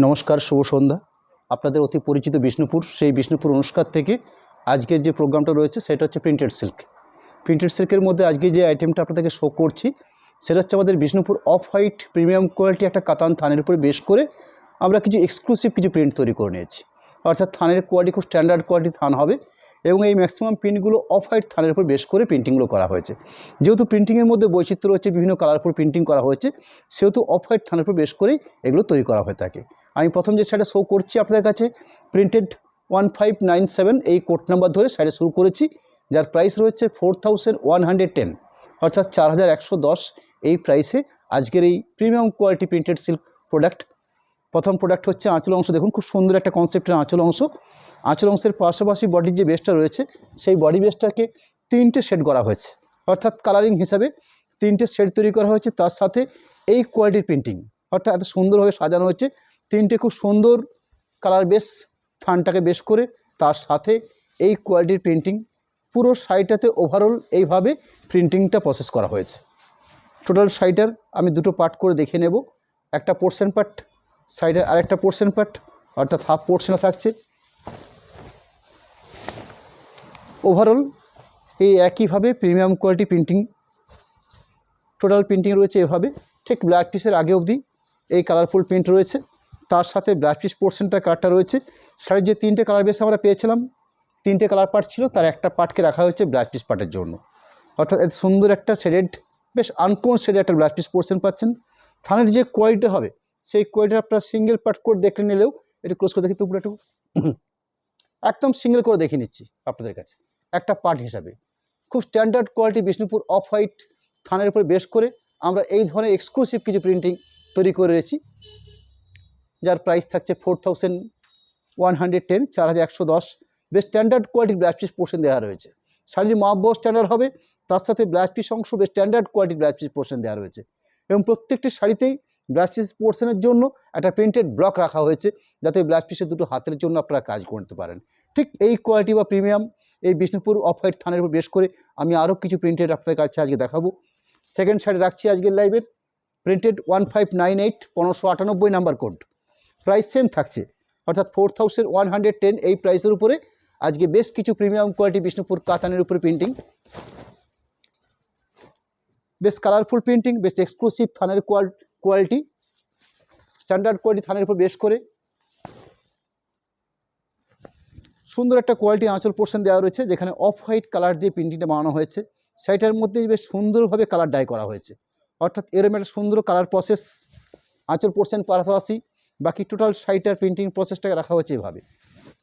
নমস্কার, শুভ সন্ধ্যা। আপনাদের অতি পরিচিত বিষ্ণুপুর, সেই বিষ্ণুপুর অনুষ্কার থেকে আজকের যে প্রোগ্রামটা রয়েছে সেটা হচ্ছে প্রিন্টেড সিল্ক। প্রিন্টেড সিল্কের মধ্যে আজকে যে আইটেমটা আপনাদেরকে শো করছি সেটা হচ্ছে আমাদের Bishnupur off white premium quality একটা কাতান থানের উপরে বেশ করে আমরা কিছু এক্সক্লুসিভ কিছু প্রিন্ট তৈরি করে নিয়েছি। অর্থাৎ থানের কোয়ালিটি খুব স্ট্যান্ডার্ড কোয়ালিটি থান হবে এবং এই ম্যাক্সিমাম প্রিন্টগুলো অফ হোয়াইট থানের উপর বেশ করে প্রিন্টিংগুলো করা হয়েছে। যেহেতু প্রিন্টিংয়ের মধ্যে বৈচিত্র্য রয়েছে, বিভিন্ন কালারফুল প্রিন্টিং করা হয়েছে, সেহেতু অফ হোয়াইট থানের উপর বেশ করেই এগুলো তৈরি করা হয়ে থাকে। আমি প্রথম যে শাড়িটা শো করছি আপনাদের কাছে প্রিন্টেড 1597 এই কোড নাম্বার ধরে শাড়ি শুরু করেছি, যার প্রাইস রয়েছে 4110, অর্থাৎ 4110 এই প্রাইসে আজকের এই premium quality printed silk product. প্রথম প্রোডাক্ট হচ্ছে আঁচল অংশ। দেখুন খুব সুন্দর একটা কনসেপ্টের আঁচল অংশ। আঁচল অংশের পাশাপাশি বডির যে বেসটা রয়েছে সেই বডি বেসটাকে 3টে শেড করা হয়েছে, অর্থাৎ কালারিং হিসাবে 3টে শেড তৈরি করা হয়েছে। তার সাথে এই কোয়ালিটির প্রিন্টিং, অর্থাৎ এত সুন্দরভাবে সাজানো হয়েছে। 3টে খুব সুন্দর কালার বেস থানটাকে বেশ করে তার সাথে এই কোয়ালিটির প্রিন্টিং। পুরো শাড়িটাতে ওভারঅল এইভাবে প্রিন্টিংটা প্রসেস করা হয়েছে। টোটাল শাড়িটার আমি দুটো পার্ট করে দেখে নেব। একটা পোর্শন পার্ট, সাইডের আরেকটা পোর্শন পার্ট, অর্থাৎ হাফ পোর্শনে থাকছে। ওভারঅল এই একইভাবে premium quality printing, total printing রয়েছে এভাবে। ঠিক ব্ল্যাক পিসের আগে অবধি এই কালারফুল প্রিন্ট রয়েছে। তার সাথে ব্ল্যাক পিস পোর্শনটা কালারটা রয়েছে। শাড়ির যে 3টে কালার বেস আমরা পেয়েছিলাম, 3টে কালার পার্ট ছিল, তার একটা পার্টকে রাখা হয়েছে ব্ল্যাক পিস পার্টের জন্য। অর্থাৎ এত সুন্দর একটা শেডেড, বেশ আনকমন শেডে একটা ব্ল্যাক পিস পোর্শন পাচ্ছেন। থানের যে কোয়ালিটি হবে সেই কোয়ালিটি আপনারা সিঙ্গেল পার্ট করে দেখে নিলেও, একটু ক্লোজ করে দেখি তো, পুরো একটু একদম সিঙ্গেল করে দেখে নিচ্ছি আপনাদের কাছে একটা পার্ট হিসাবে। খুব standard quality Bishnupur off white থানের উপরে বেশ করে আমরা এই ধরনের এক্সক্লুসিভ কিছু প্রিন্টিং তৈরি করে রয়েছি, যার প্রাইস থাকছে 4110, 4110। বেশ স্ট্যান্ডার্ড কোয়ালিটির ব্ল্যাক পিস পোর্শন দেওয়া রয়েছে। শাড়ির মাপ বড় স্ট্যান্ডার্ড হবে, তার সাথে ব্ল্যাক পিস অংশ বেশ স্ট্যান্ডার্ড কোয়ালিটির ব্ল্যাক পিস পোর্শন দেওয়া রয়েছে। এবং প্রত্যেকটি শাড়িতেই ব্ল্যাক পিস পোর্শনের জন্য একটা প্রিন্টেড ব্লক রাখা হয়েছে, যাতে ব্ল্যাক পিসের দুটো হাতের জন্য আপনারা কাজ করতে পারেন। ঠিক এই কোয়ালিটি বা প্রিমিয়াম এই বিষ্ণুপুর অফ হোয়াইট থানের উপর বেশ করে আমি আরও কিছু প্রিন্টেড আপনাদের কাছে আজকে দেখাবো। সেকেন্ড শাড়ি রাখছি আজকের লাইভের, printed 1598, 1598 number code. Price same থাকছে, অর্থাৎ 4110 এই প্রাইসের উপরে আজকে বেশ কিছু প্রিমিয়াম কোয়ালিটি বিষ্ণুপুর কাতানের উপরে প্রিন্টিং, বেশ কালারফুল প্রিন্টিং, বেশ এক্সক্লুসিভ থানের কোয়ালিটি, স্ট্যান্ডার্ড কোয়ালিটি থানের উপর বেশ করে সুন্দর একটা কোয়ালিটি আঁচল পোর্শন দেওয়া রয়েছে, যেখানে অফ হোয়াইট কালার দিয়ে প্রিন্টিংটা বানানো হয়েছে। শাড়িটার মধ্যে বেশ সুন্দরভাবে কালার ডাই করা হয়েছে, অর্থাৎ এরকম একটা সুন্দর কালার প্রসেস আঁচল পোর্শন পাশাপাশি বাকি টোটাল শাড়িটার প্রিন্টিং প্রসেসটাকে রাখা হয়েছে এভাবে।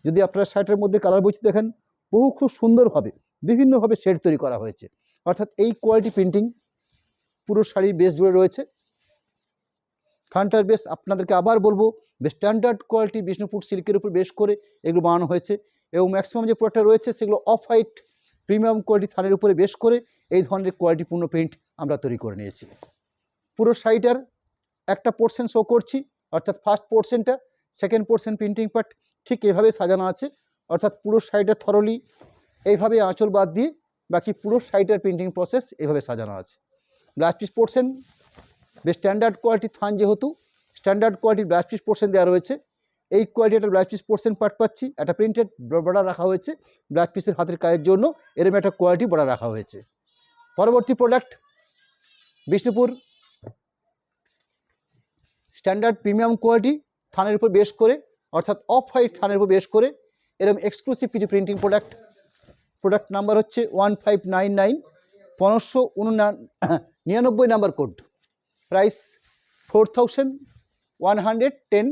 যদি আপনারা শাড়িটার মধ্যে কালার বৈচিত্র্য দেখেন, বহু খুব সুন্দরভাবে বিভিন্নভাবে শেড তৈরি করা হয়েছে। অর্থাৎ এই কোয়ালিটি প্রিন্টিং পুরো শাড়ির বেস জুড়ে রয়েছে। থানটার বেস আপনাদেরকে আবার বলবো, বেশ স্ট্যান্ডার্ড কোয়ালিটি বিষ্ণুপুর সিল্কের উপর বেশ করে এগুলো বানানো হয়েছে। এবং ম্যাক্সিমাম যে প্রোডাক্টটা রয়েছে সেগুলো অফ হোয়াইট প্রিমিয়াম কোয়ালিটি থানের উপরে বেশ করে এই ধরনের কোয়ালিটিপূর্ণ প্রিন্ট আমরা তৈরি করে নিয়েছি। পুরো শাড়িটার একটা পোর্শন শো করছি, অর্থাৎ ফার্স্ট পোর্শনটা, সেকেন্ড পোর্শন প্রিন্টিং পার্ট ঠিক এভাবে সাজানো আছে। অর্থাৎ পুরো শাড়িটা থরলি এইভাবে আঁচল বাদ দিয়ে বাকি পুরো শাড়িটার প্রিন্টিং প্রসেস এভাবে সাজানো আছে। ব্লাউজ পিস পোর্শন বেশ স্ট্যান্ডার্ড কোয়ালিটির থান, যেহেতু স্ট্যান্ডার্ড কোয়ালিটির ব্লাউজ পিস পোর্শন দেওয়া রয়েছে। এই কোয়ালিটির ব্লাউজ পিস পোর্শন পার্ট পাচ্ছি, একটা প্রিন্টেড বর্ডার রাখা হয়েছে ব্লাউজ পিসের হাতের কাজের জন্য, এরকম একটা কোয়ালিটি বর্ডার রাখা হয়েছে। পরবর্তী product Bishnupur standard premium quality থানের উপর বেশ করে, অর্থাৎ অফ হোয়াইট থানের উপর বেশ করে এরকম এক্সক্লুসিভ কিছু প্রিন্টিং প্রোডাক্ট নাম্বার হচ্ছে 1599, 1599 নাম্বার কোড। প্রাইস 4110।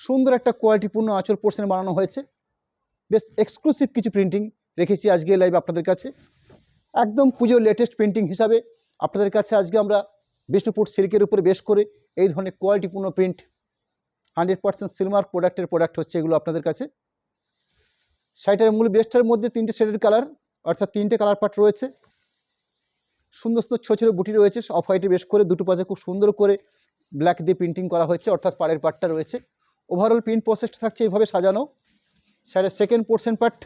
সুন্দর একটা কোয়ালিটিপূর্ণ আঁচল পোর্শন বানানো হয়েছে। বেশ এক্সক্লুসিভ কিছু প্রিন্টিং রেখেছি আজকে লাইভ আপনাদের কাছে, একদম পুজোর লেটেস্ট প্রিন্টিং হিসাবে আপনাদের কাছে আজকে আমরা বিষ্ণুপুর সিল্কের উপরে বেশ করে এই ধরনের কোয়ালিটিপূর্ণ প্রিন্ট 100% সিলমার্ক প্রোডাক্টের প্রোডাক্ট হচ্ছে এগুলো আপনাদের কাছে। শাড়িটার মূল বেস্টার মধ্যে 3টে শেডের কালার, অর্থাৎ 3টে কালার পার্ট রয়েছে। সুন্দর সুন্দর ছোটো ছোটো বুটি রয়েছে অফ হোয়াইটে বেশ করে, দুটো পাশে খুব সুন্দর করে ব্ল্যাক দিয়ে প্রিন্টিং করা হয়েছে, অর্থাৎ পাড়ের পার্টটা রয়েছে। ওভারঅল প্রিন্ট প্রসেসটা থাকছে এইভাবে সাজানো। শাড়ির সেকেন্ড পোর্শন পার্ট,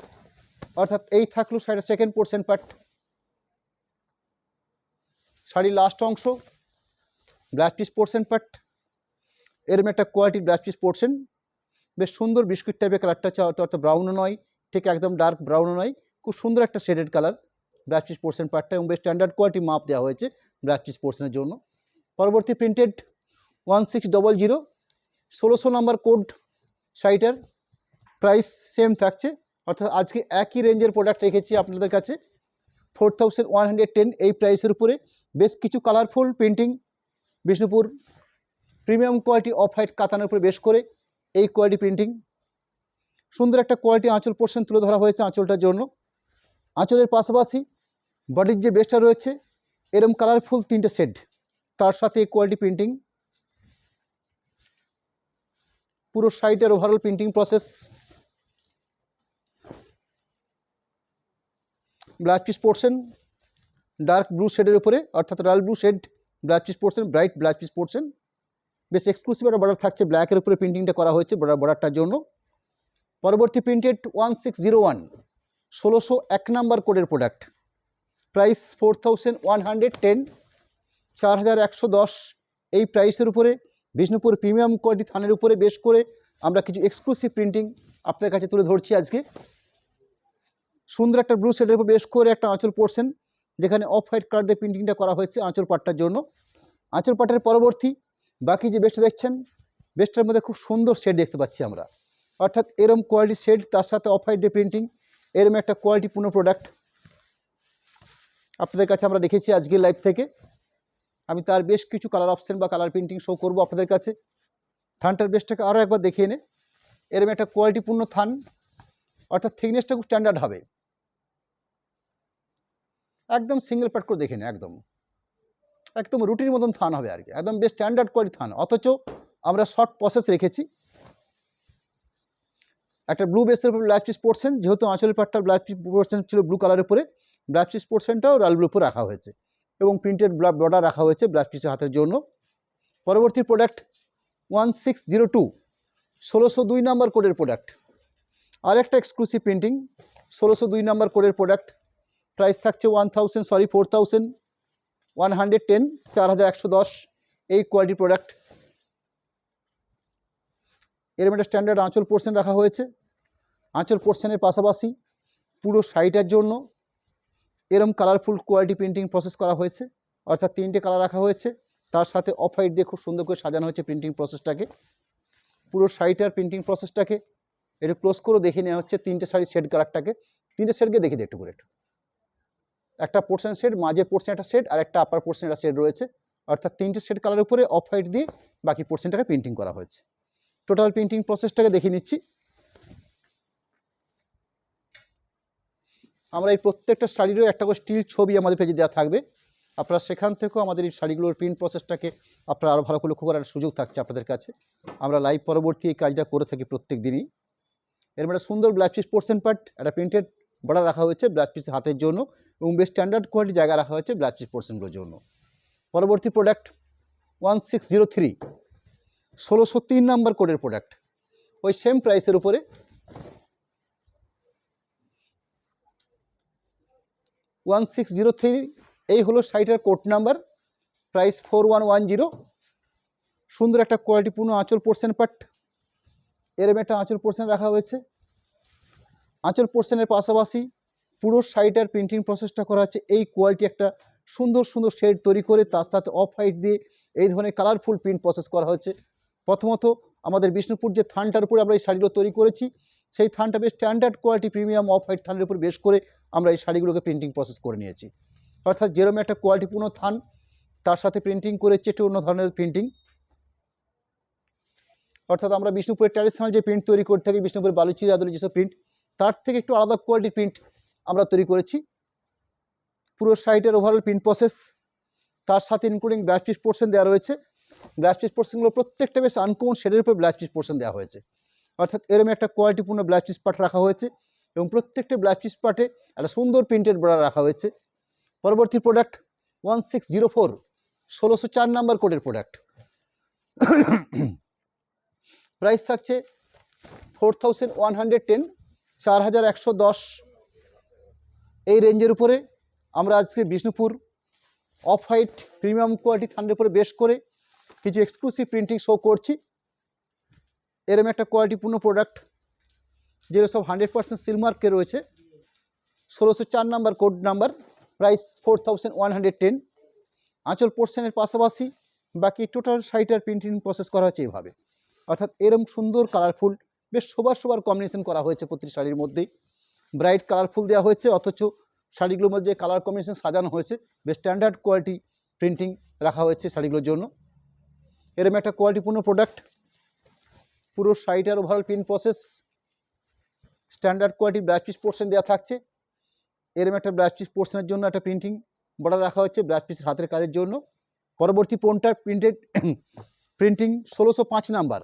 অর্থাৎ এই থাকলো শাড়ির সেকেন্ড পোর্শন পার্ট। শাড়ির লাস্ট অংশ ব্লাউজ পিস পোর্শন পার্ট, এরম একটা কোয়ালিটির ব্লাউজ পিস পরছেন, বেশ সুন্দর বিস্কুট টাইপের কালারটা হচ্ছে, অর্থাৎ ব্রাউনও নয়, ঠিক একদম ডার্ক ব্রাউনও নয়, খুব সুন্দর একটা শেডেড কালার ব্লাউজ পিস পরছেন পার্টটা, এবং বেশ স্ট্যান্ডার্ড কোয়ালিটি মাপ দেওয়া হয়েছে ব্লাউজ পিস পরশনের জন্য। পরবর্তী প্রিন্টেড 1600, 1600 নাম্বার কোড শাড়িটার প্রাইস সেম থাকছে, অর্থাৎ আজকে একই রেঞ্জের প্রোডাক্ট রেখেছি আপনাদের কাছে 4110 এই প্রাইসের উপরে। বেশ কিছু colourful printing Bishnupur premium quality off white কাতানের উপরে বেশ করে এই কোয়ালিটি প্রিন্টিং, সুন্দর একটা কোয়ালিটি আঁচল পোর্শন তুলে ধরা হয়েছে আঁচলটার জন্য। আঁচলের পাশাপাশি বডির যে বেসটা রয়েছে এরম কালারফুল 3টে শেড, তার সাথে এই কোয়ালিটি প্রিন্টিং, পুরো শাড়িটার overall printing process. Blouse piece portion dark blue শেডের উপরে, অর্থাৎ royal blue shade blouse piece portion, bright blouse piece portion, বেশ এক্সক্লুসিভ একটা বর্ডার থাকছে, ব্ল্যাকের উপরে প্রিন্টিংটা করা হয়েছে বর্ডারটার জন্য। পরবর্তী প্রিন্টেড 1601, 1601 নাম্বার কোডের প্রোডাক্ট, প্রাইস 4110, 4110 এই প্রাইসের উপরে বিষ্ণুপুর প্রিমিয়াম কোয়ালিটি থানের উপরে বেশ করে আমরা কিছু এক্সক্লুসিভ প্রিন্টিং আপনাদের কাছে তুলে ধরছি আজকে। সুন্দর একটা ব্লু শেডের উপর বেশ করে একটা আঁচল পোর্শন, যেখানে অফ হোয়াইট কালার দিয়ে প্রিন্টিংটা করা হয়েছে আঁচল পাটটার জন্য। আঁচল পাটের পরবর্তী বাকি যে বেস্টটা দেখছেন, বেস্টটার মধ্যে খুব সুন্দর শেড দেখতে পাচ্ছি আমরা, অর্থাৎ এরম কোয়ালিটি শেড, তার সাথে অফ হোয়াইট দিয়ে প্রিন্টিং, এরম একটা কোয়ালিটিপূর্ণ প্রোডাক্ট আপনাদের কাছে আমরা দেখেছি আজকে লাইভ থেকে। আমি তার বেশ কিছু কালার অপশন বা কালার প্রিন্টিং শো করব আপনাদের কাছে। থানটার বেস্টটাকে আরও একবার দেখিয়ে নে, এরম একটা কোয়ালিটিপূর্ণ থান, অর্থাৎ থিকনেসটা খুব স্ট্যান্ডার্ড হবে, একদম সিঙ্গেল পার্ট করে দেখে নে, একদম একদম রুটির মতন থান হবে আর কি, একদম বেশ স্ট্যান্ডার্ড কোয়ালিটি থান, অথচ আমরা শর্ট প্রসেস রেখেছি। একটা ব্লু বেসের উপর ব্লাউজ পিস পোর্শন, যেহেতু আঁচলের পাটটার ব্লাউজ পিস পোর্শন ছিল ব্লু কালারের উপরে, ব্লাউজ পিস পোর্শনটাও রয়্যাল ব্লু উপর রাখা হয়েছে, এবং প্রিন্টেড বর্ডার রাখা হয়েছে ব্লাউজ পিসের হাতের জন্য। পরবর্তী প্রোডাক্ট 1602, 1602 নাম্বার কোডের প্রোডাক্ট, আরেকটা এক্সক্লুসিভ প্রিন্টিং 1602 নাম্বার কোডের প্রোডাক্ট, প্রাইস থাকছে 4110, 4110 এই কোয়ালিটি প্রোডাক্ট। এরম একটা স্ট্যান্ডার্ড আঁচল পোর্শন রাখা হয়েছে, আঁচল পোর্শনের পাশাপাশি পুরো শাড়িটার জন্য এরম কালারফুল কোয়ালিটি প্রিন্টিং প্রসেস করা হয়েছে, অর্থাৎ 3টে কালার রাখা হয়েছে, তার সাথে অফ হোয়াইট দিয়ে খুব সুন্দর করে সাজানো হয়েছে প্রিন্টিং প্রসেসটাকে। পুরো শাড়িটার প্রিন্টিং প্রসেসটাকে একটু ক্লোজ করে দেখে নেওয়া হচ্ছে, 3টে শাড়ির শেড কালারটাকে, 3টে শেডকে দেখে দিই একটু করে, একটা পোর্শন শেড, মাঝে পোর্শন একটা শেড, আর একটা আপার পোর্শন একটা শেড রয়েছে, অর্থাৎ 3টে শেড কালার উপরে অফ হোয়াইট দিয়ে বাকি পোর্শনটাকে প্রিন্টিং করা হয়েছে। টোটাল প্রিন্টিং প্রসেসটাকে দেখিয়ে নিচ্ছি। আমরা এই প্রত্যেকটা শাড়িরও একটা করে স্টিল ছবি আমাদের পেজে দেওয়া থাকবে, আপনারা সেখান থেকেও আমাদের এই শাড়িগুলোর প্রিন্ট প্রসেসটাকে আপনারা আরও ভালো করে লক্ষ্য করার সুযোগ থাকছে আপনাদের কাছে। আমরা লাইভ পরবর্তী এই কাজটা করে থাকি প্রত্যেক দিনই। এর একটা সুন্দর ব্লাউজ পিস পোর্শন পার্ট, একটা প্রিন্টেড বর্ডার রাখা হয়েছে ব্লাউজ পিসের হাতের জন্য, এবং বেশ স্ট্যান্ডার্ড কোয়ালিটি জায়গা রাখা হয়েছে ব্লাউজ পিস পোর্শনগুলোর জন্য। পরবর্তী প্রোডাক্ট 1603, 1603 নাম্বার কোডের প্রোডাক্ট, ওই সেম প্রাইসের উপরে, এই হলো শাড়িটার কোড নাম্বার, প্রাইস 4110। সুন্দর একটা কোয়ালিটিপূর্ণ আঁচল পোর্শন পার্ট, এরম একটা আঁচল পোর্শন রাখা হয়েছে। আঁচল পোর্শনের পাশাপাশি পুরো শাড়িটার প্রিন্টিং প্রসেসটা করা হচ্ছে এই কোয়ালিটি একটা সুন্দর সুন্দর শেড তৈরি করে, তার সাথে অফ হোয়াইট দিয়ে এই ধরনের কালারফুল প্রিন্ট প্রসেস করা হচ্ছে। প্রথমত আমাদের বিষ্ণুপুর যে থানটার উপরে আমরা এই শাড়িগুলো তৈরি করেছি, সেই থানটা বেশ standard quality premium off white থানের উপর বেশ করে আমরা এই শাড়িগুলোকে প্রিন্টিং প্রসেস করে নিয়েছি, অর্থাৎ যেরকম একটা কোয়ালিটিপূর্ণ থান, তার সাথে প্রিন্টিং করেছি একটু অন্য ধরনের প্রিন্টিং, অর্থাৎ আমরা বিষ্ণুপুরের ট্র্যাডিশনাল যে প্রিন্ট তৈরি করে থাকি, বিষ্ণুপুরের বালুচি আদলে যেসব প্রিন্ট, তার থেকে একটু আলাদা কোয়ালিটির প্রিন্ট আমরা তৈরি করেছি। পুরো শাড়িটার ওভারঅল প্রিন্ট প্রসেস, তার সাথে ইনক্লুডিং ব্লাউজ পিস পোর্শন দেওয়া রয়েছে। ব্লাউজ পিস পোর্শনগুলো প্রত্যেকটা বেশ আনকমন শেডের উপর ব্লাউজ পিস পোর্শন দেওয়া হয়েছে, অর্থাৎ এরম একটা কোয়ালিটিপূর্ণ ব্লাউজ পিস পার্ট রাখা হয়েছে, এবং প্রত্যেকটা ব্লাউজ পিস পার্টে একটা সুন্দর প্রিন্টেড বর্ডার রাখা হয়েছে। পরবর্তী প্রোডাক্ট 1604, 1604 নাম্বার কোডের প্রোডাক্ট, প্রাইস থাকছে 4110, 4110 এই রেঞ্জের উপরে আমরা আজকে Bishnupur off white premium quality থানের উপরে বেশ করে কিছু এক্সক্লুসিভ প্রিন্টিং শো করছি। এরম একটা কোয়ালিটিপূর্ণ প্রোডাক্ট, যেগুলো সব 100% সিলমার্কে রয়েছে। 1604 নাম্বার কোড নাম্বার, প্রাইস 4110। আঁচল পোর্শনের পাশাপাশি বাকি টোটাল শাড়িটার প্রিন্টিং প্রসেস করা হয়েছে এইভাবে, অর্থাৎ এরম সুন্দর কালারফুল বেশ শোবার কম্বিনেশন করা হয়েছে প্রতিটি শাড়ির মধ্যেই। ব্রাইট কালারফুল দেওয়া হয়েছে, অথচ শাড়িগুলোর মধ্যে কালার কম্বিনেশন সাজানো হয়েছে, বেশ স্ট্যান্ডার্ড কোয়ালিটি প্রিন্টিং রাখা হয়েছে শাড়িগুলোর জন্য। এরম একটা কোয়ালিটিপূর্ণ প্রোডাক্ট, পুরো শাড়িটার overall print process standard quality blouse piece portion দেওয়া থাকছে। এরম একটা ব্লাউজ পিস পোর্শনের জন্য একটা প্রিন্টিং বর্ডার রাখা হয়েছে ব্লাউজ পিসের হাতের কাজের জন্য। পরবর্তী পণ্যটার প্রিন্টিং 1605 নাম্বার,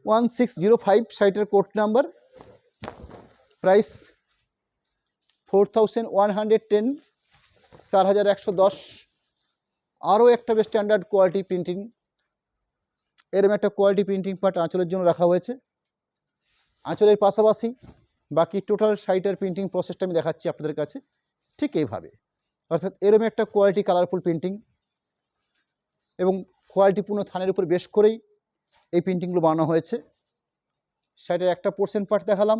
1605 শাড়িটার কোড নাম্বার, প্রাইস 4110, 4110। আরও একটা বেশ স্ট্যান্ডার্ড কোয়ালিটি প্রিন্টিং, এরম একটা কোয়ালিটি প্রিন্টিং পার্ট আঁচলের জন্য রাখা হয়েছে। আঁচলের পাশাপাশি বাকি টোটাল শাড়িটার প্রিন্টিং প্রসেসটা আমি দেখাচ্ছি আপনাদের কাছে ঠিক এইভাবে, অর্থাৎ এরম একটা কোয়ালিটি কালারফুল প্রিন্টিং এবং কোয়ালিটিপূর্ণ থানের উপর বেশ করেই এই প্রিন্টিংগুলো বানানো হয়েছে। শাড়িটার একটা পোর্শন পার্ট দেখালাম,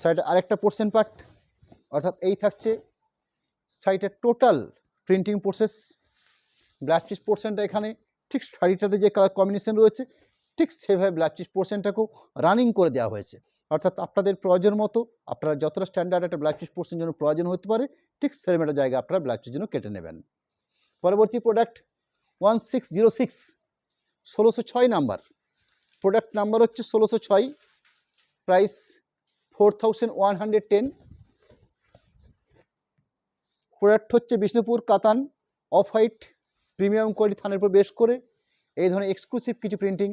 শাড়িটার আরেকটা পোর্শন পার্ট, অর্থাৎ এই থাকছে শাড়িটার total printing process. Blouse piece পোর্শনটা এখানে ঠিক শাড়িটাতে যে কালার কম্বিনেশন রয়েছে ঠিক সেভাবে ব্লাউজ পিস পোর্শনটাকেও রানিং করে দেওয়া হয়েছে, অর্থাৎ আপনাদের প্রয়োজন মতো আপনারা যতটা স্ট্যান্ডার্ড একটা ব্লাউজ পিস পোর্শন জন্য প্রয়োজন হতে পারে ঠিক সেরকম একটা জায়গা আপনারা ব্লাউজ পিসের জন্য কেটে নেবেন। পরবর্তী প্রোডাক্ট 1606, 1606 নাম্বার, প্রোডাক্ট নাম্বার হচ্ছে 1606, প্রাইস 4110। প্রোডাক্ট হচ্ছে বিষ্ণুপুর কাতান অফ হোয়াইট প্রিমিয়াম কোয়ালিটি থানের উপর বেশ করে এই ধরনের এক্সক্লুসিভ কিছু প্রিন্টিং।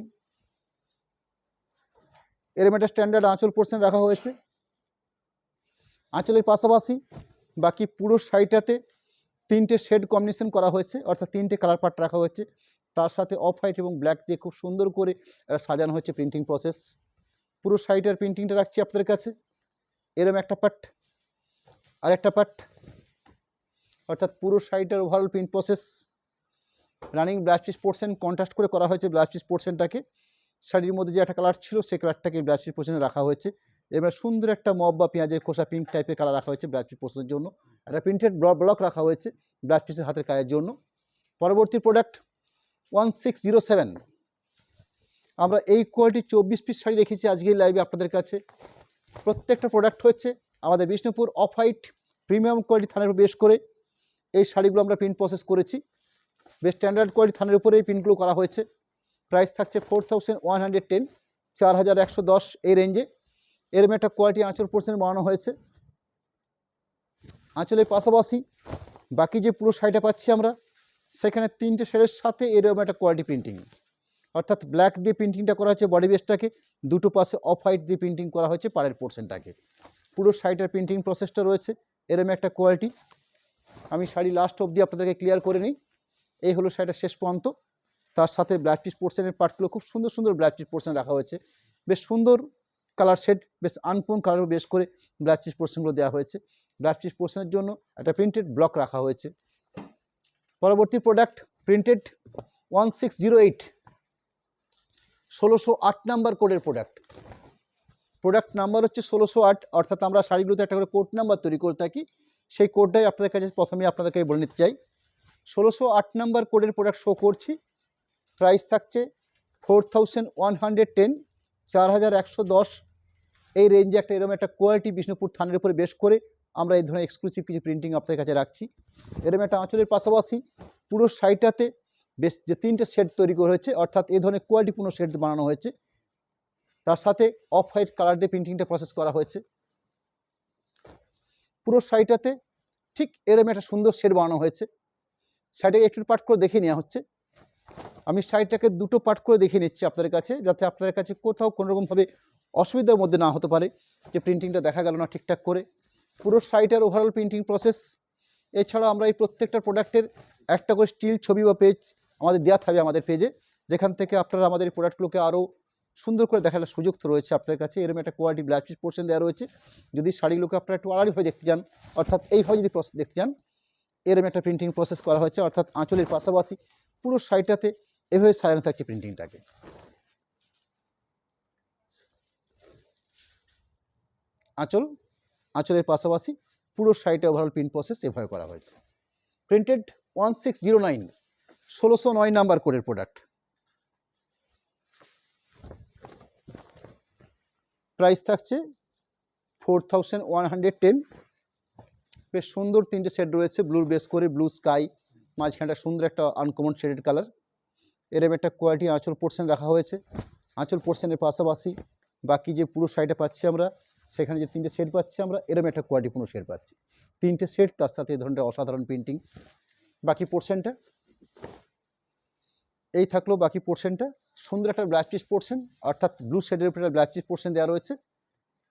এরম একটা স্ট্যান্ডার্ড আঁচল পোর্শন রাখা হয়েছে। আঁচলের পাশাপাশি বাকি পুরো শাড়িটাতে 3টে শেড কম্বিনেশন করা হয়েছে, অর্থাৎ 3টে কালার পার্ট রাখা হয়েছে, তার সাথে অফ হোয়াইট এবং ব্ল্যাক দিয়ে খুব সুন্দর করে সাজানো হয়েছে প্রিন্টিং প্রসেস। পুরো শাড়িটার প্রিন্টিংটা রাখছি আপনাদের কাছে, এরম একটা পার্ট আর একটা পার্ট, অর্থাৎ পুরো শাড়িটার overall print process running blouse piece portion contrast করে করা হয়েছে। ব্লাউজ পিস পোর্শনটাকে শাড়ির মধ্যে যে একটা কালার ছিল সেই কালারটাকে ব্লাউজ পিস পোর্শনে রাখা হয়েছে। এবার সুন্দর একটা মব বা পেঁয়াজের খোসা পিঙ্ক টাইপের কালার রাখা হয়েছে ব্লাউজ পিস পোর্শনের জন্য। একটা প্রিন্টেড ব্লক রাখা হয়েছে ব্লাউজ পিসের হাতের কাজের জন্য। পরবর্তী প্রোডাক্ট 1607, আমরা এই কোয়ালিটি 24 পিস শাড়ি রেখেছি আজকে লাইভে আপনাদের কাছে। প্রত্যেকটা প্রোডাক্ট হচ্ছে আমাদের Bishnupur off white premium quality থানের উপর বেশ করে এই শাড়িগুলো আমরা প্রিন্ট প্রসেস করেছি। বেশ স্ট্যান্ডার্ড কোয়ালিটি থানের উপরে এই প্রিন্টগুলো করা হয়েছে। প্রাইস থাকছে 4110, 4110 এই রেঞ্জে। এরম একটা কোয়ালিটি আঁচল পোর্শন বানানো হয়েছে। আঁচলের পাশাপাশি বাকি যে পুরো শাড়িটা পাচ্ছি আমরা সেখানে 3টে শেডের সাথে এরকম একটা কোয়ালিটি প্রিন্টিং, অর্থাৎ ব্ল্যাক দিয়ে প্রিন্টিংটা করা হয়েছে বডি বেসটাকে, দুটো পাশে অফ হোয়াইট দিয়ে প্রিন্টিং করা হয়েছে পাড়ের পোর্শনটাকে। পুরো শাড়িটার প্রিন্টিং প্রসেসটা রয়েছে এরকম একটা কোয়ালিটি। আমি শাড়ি লাস্ট অবধি আপনাদেরকে ক্লিয়ার করে নিই। এই হলো শাড়িটা শেষ পর্যন্ত, তার সাথে ব্লাউজ পিস পোর্শনের পার্টগুলো খুব সুন্দর সুন্দর ব্লাউজ পিস পোর্শন রাখা হয়েছে, বেশ সুন্দর কালার শেড, বেশ আনকমন কালার বেশ করে ব্লাউজ পিস পোর্শনগুলো দেওয়া হয়েছে। ব্লাউজ পিস পোর্শনের জন্য একটা প্রিন্টেড ব্লক রাখা হয়েছে। পরবর্তী প্রোডাক্ট প্রিন্টেড 1608, 1608 নাম্বার কোডের প্রোডাক্ট। প্রোডাক্ট নাম্বার হচ্ছে 1608, অর্থাৎ আমরা শাড়িগুলোতে একটা করে কোড নাম্বার তৈরি করে থাকি, সেই কোডটাই আপনাদের কাছে প্রথমে আপনাদেরকে বলে নিতে চাই। 1608 নাম্বার কোডের প্রোডাক্ট শো করছি। প্রাইস থাকছে 4110, 4110 এই রেঞ্জে একটা এরকম একটা কোয়ালিটি বিষ্ণুপুর থানের উপরে বেশ করে আমরা এই ধরনের এক্সক্লুসিভ কিছু প্রিন্টিং আপনাদের কাছে রাখছি। এরকম একটা আঁচলের পাশাপাশি পুরো শাড়িটাতে বেশ যে 3টে শেড তৈরি করা হয়েছে, অর্থাৎ এই ধরনের কোয়ালিটিপূর্ণ শেড বানানো হয়েছে, তার সাথে অফ হোয়াইট কালার দিয়ে প্রিন্টিংটা প্রসেস করা হয়েছে। পুরো শাড়িটাতে ঠিক এরকম একটা সুন্দর শেড বানানো হয়েছে। শাড়িটাকে একটু পার্ট করে দেখে নেওয়া হচ্ছে। আমি শাড়িটাকে দুটো পার্ট করে দেখে নিচ্ছি আপনাদের কাছে, যাতে আপনাদের কাছে কোথাও কোনোরকমভাবে অসুবিধার মধ্যে না হতে পারে যে প্রিন্টিংটা দেখা গেল না ঠিকঠাক করে। পুরো শাড়িটার ওভারঅল প্রিন্টিং প্রসেস, এছাড়া আমরা এই প্রত্যেকটা প্রোডাক্টের একটা করে স্টিল ছবি বা পেজ আমাদের দেওয়া থাকবে আমাদের পেজে, যেখান থেকে আপনারা আমাদের এই প্রোডাক্টগুলোকে আরও সুন্দর করে দেখার সুযোগ তো রয়েছে আপনাদের কাছে। এরকম একটা কোয়ালিটি ব্লাউজ পিস পোর্শন দেওয়া রয়েছে। যদি শাড়িগুলোকে আপনারা একটু আলাদাভাবে দেখতে চান, অর্থাৎ এইভাবে যদি প্রসেস দেখতে চান, এরকম একটা প্রিন্টিং প্রসেস করা হয়েছে, অর্থাৎ আঁচলের পাশাপাশি পুরো শাড়িটাতে এভাবে সাজানো থাকছে প্রিন্টিংটাকে। আঁচলের পাশাপাশি পুরো সাইডে ওভারঅল প্রিন্ট প্রসেস এভাবে করা হয়েছে। প্রিন্টেড 1609, 1609 নাম্বার কোডের প্রোডাক্ট। প্রাইস থাকছে 4110। বেশ সুন্দর তিনটে শেড রয়েছে, ব্লুর বেস করে, ব্লু স্কাই, মাঝখানটা সুন্দর একটা আনকমন শেডেড কালার। এরম একটা কোয়ালিটি আঁচল পোর্শন রাখা হয়েছে। আঁচল পোর্শনের পাশাপাশি বাকি যে পুরো সাইডে পাচ্ছি আমরা, সেখানে যে তিনটে শেড পাচ্ছি আমরা, এরম একটা কোয়ালিটিপূর্ণ শেড পাচ্ছি। তিনটে শেড, তার সাথে এই ধরনের অসাধারণ প্রিন্টিং। বাকি পোর্শনটা এই থাকলো। বাকি পোর্শনটা সুন্দর একটা ব্ল্যাক পিস পোর্শন, অর্থাৎ ব্লু শেডের উপরে ব্ল্যাক পিস পোর্শন দেওয়া রয়েছে।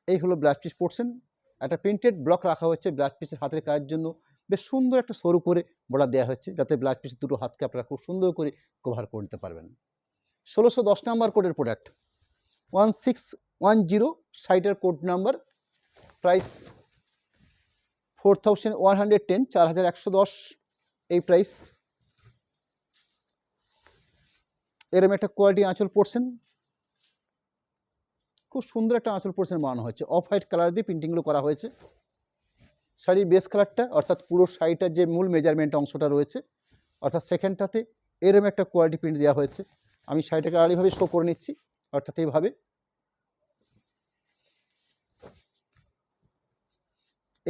এই হলো ব্ল্যাক পিস পোর্শন। একটা প্রিন্টেড ব্লক রাখা হয়েছে ব্ল্যাক পিসের হাতের কাজের জন্য। বেশ সুন্দর একটা সরু করে বর্ডার দেওয়া হয়েছে, যাতে ব্ল্যাক পিসের দুটো হাতকে আপনারা খুব সুন্দর করে কভার করে নিতে পারবেন। 1610 নাম্বার কোডের প্রোডাক্ট, 1610 সাইটের কোড নাম্বার। প্রাইস 4110, 4110 এই প্রাইস। এরম একটা কোয়ালিটি আঁচল পোর্শন, খুব সুন্দর একটা আঁচল পোর্শন বানানো হয়েছে। অফ হোয়াইট কালার দিয়ে প্রিন্টিংগুলো করা হয়েছে। শাড়ির বেস কালারটা, অর্থাৎ পুরো শাড়িটার যে মূল মেজারমেন্ট অংশটা রয়েছে, অর্থাৎ সেখানটাতে এরম একটা কোয়ালিটি প্রিন্ট দেওয়া হয়েছে। আমি শাড়িটাকে আড়াইভাবে শো করে নিচ্ছি, অর্থাৎ এইভাবে।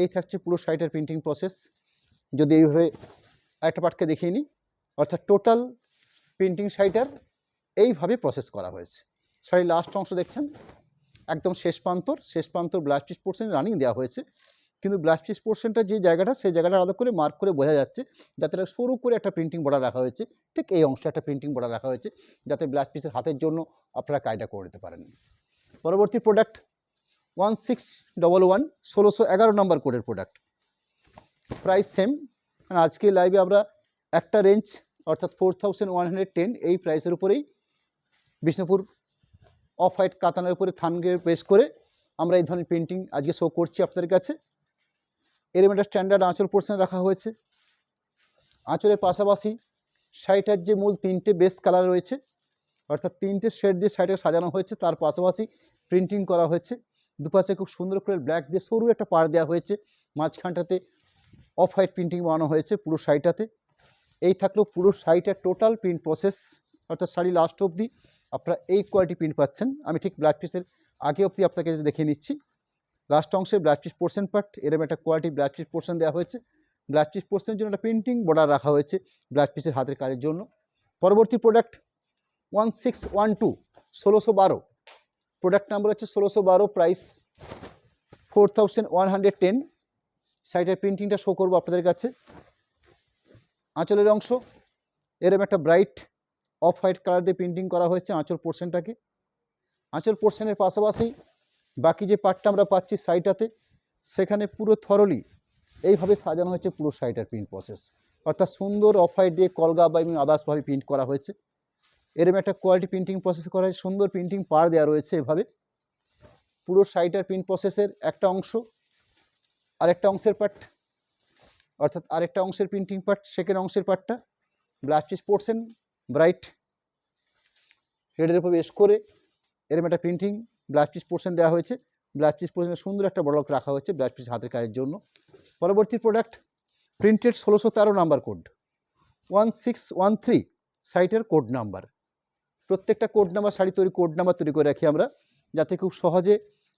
এই থাকছে পুরো শাড়িটার প্রিন্টিং প্রসেস। যদি এইভাবে একটা পার্টকে দেখিয়ে নিই, অর্থাৎ টোটাল প্রিন্টিং শাড়িটার এইভাবে প্রসেস করা হয়েছে। শাড়ির লাস্ট অংশ দেখছেন, একদম শেষ প্রান্তর ব্লাউজ পিস পোর্শন রানিং দেওয়া হয়েছে, কিন্তু ব্লাউজ পিস পোর্শনটা যে জায়গাটা, সেই জায়গাটা আলাদা করে মার্ক করে বোঝা যাচ্ছে, যাতে এটা সরু করে একটা প্রিন্টিং বর্ডার রাখা হয়েছে। ঠিক এই অংশে একটা প্রিন্টিং বর্ডার রাখা হয়েছে, যাতে ব্লাউজ পিসের হাতের জন্য আপনারা কাজটা করে দিতে পারেন। পরবর্তী প্রোডাক্ট 1611, 1611 নম্বর কোডের প্রোডাক্ট। Price same. আজকে লাইভে আমরা একটা রেঞ্জ, অর্থাৎ 4110 এই প্রাইসের উপরেই বিষ্ণুপুর অফ হোয়াইট কাতানের উপরে থানকে বেস করে আমরা এই ধরনের প্রিন্টিং আজকে শো করছি আপনাদের কাছে। এরম একটা স্ট্যান্ডার্ড আঁচল পোর্শন রাখা হয়েছে। আঁচলের পাশাপাশি শাড়িটার যে মূল তিনটে বেস কালার রয়েছে, অর্থাৎ তিনটে শেড দিয়ে শাড়িটা সাজানো হয়েছে, তার পাশাপাশি প্রিন্টিং করা হয়েছে। দুপাশে খুব সুন্দর করে ব্ল্যাক দিয়ে সরু একটা পাড় দেওয়া হয়েছে, মাঝখানটাতে অফ হোয়াইট প্রিন্টিং বানানো হয়েছে পুরো শাড়িটাতে। এই থাকলো পুরো শাড়িটার টোটাল প্রিন্ট প্রসেস, অর্থাৎ শাড়ি লাস্ট অবধি আপনারা এই কোয়ালিটি প্রিন্ট পাচ্ছেন। আমি ঠিক ব্ল্যাক পিসের আগে অবধি আপনাকে দেখিয়ে নিচ্ছি। লাস্ট অংশে ব্ল্যাক পিস পোর্শন পার্ট, এরম একটা কোয়ালিটি ব্ল্যাক পিস পোর্শন দেওয়া হয়েছে। ব্ল্যাক পিস পোর্শনের জন্য একটা প্রিন্টিং বর্ডার রাখা হয়েছে ব্ল্যাক পিসের হাতের কাজের জন্য। পরবর্তী প্রোডাক্ট 1612, 1612 প্রোডাক্ট নাম্বার হচ্ছে 1612। প্রাইস 4110। সাইডের প্রিন্টিংটা শো করবো আপনাদের কাছে। আঁচলের অংশ এরম একটা ব্রাইট অফ হোয়াইট কালার দিয়ে প্রিন্টিং করা হয়েছে আঁচল পোর্শনটাকে। আঁচল পোর্শনের পাশাপাশি বাকি যে পার্টটা আমরা পাচ্ছি সাইডটাতে, সেখানে পুরো থরলি এইভাবে সাজানো হয়েছে পুরো শাড়িটার প্রিন্ট প্রসেস, অর্থাৎ সুন্দর অফ হোয়াইট দিয়ে কলগা বা এবং আদার্সভাবে প্রিন্ট করা হয়েছে। এরম একটা কোয়ালিটি প্রিন্টিং প্রসেস করা হয়েছে, সুন্দর প্রিন্টিং পার দেওয়া রয়েছে এভাবে। পুরো শাড়িটার প্রিন্ট প্রসেসের একটা অংশ, আরেকটা অংশের পার্ট, অর্থাৎ আরেকটা অংশের প্রিন্টিং পার্ট, সেকেন্ড অংশের পার্টটা ব্লাউজ পিস পোর্শন ব্রাইট রেডের উপর বেশ করে এরম একটা প্রিন্টিং ব্লাউজ পিস পোর্শন দেওয়া হয়েছে। ব্লাউজ পিস পোর্শনে সুন্দর একটা বড় রাখা হয়েছে ব্লাউজ পিস হাতের কাজের জন্য। পরবর্তী প্রোডাক্ট প্রিন্টেড 1613 নাম্বার কোড, 1613 সাইটের কোড নাম্বার। প্রত্যেকটা কোড নাম্বার শাড়ি তৈরি কোড নাম্বার তৈরি করে রাখি আমরা, যাতে খুব সহজে